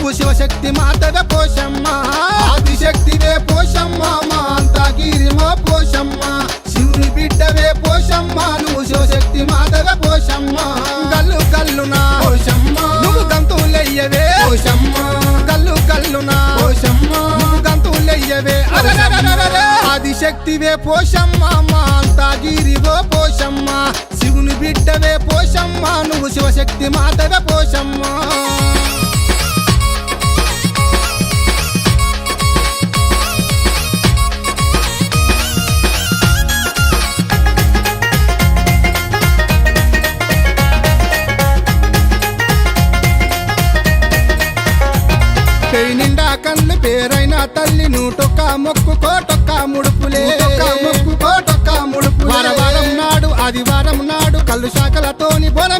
నువ్వు శివశక్తి మాతవే పోషమ్మ ఆదిశక్తివే పోషమ్మ మా అంతగిరి మా పోషమ్మ శివుని బిడ్డవే పోషమ్మ నువ్వు శివశక్తి మాతవే పోషమ్మ కల్లు కల్లునా పోషమ్మ నువ్వు గంతులయ్యవే పోషమ్మ కల్లు కల్లునా పోషమ్మ నువ్వు గంతులయ్యవే ఆదిశక్తివే పోషమ్మ మా అంతగిరివో పోషమ్మ శివుని బిడ్డవే పోషమ్మ నువ్వు శివశక్తి మాతవే పోషమ్మ పేయి నిండా కళ్ళు పేరైన తల్లి నూటొక్క మొక్కు కోటొక్క ముడుపులే మొక్కు కోటొక్క ముడుపు వారం నాడు ఆదివారం నాడు కళ్ళు శాఖలతోని బోనం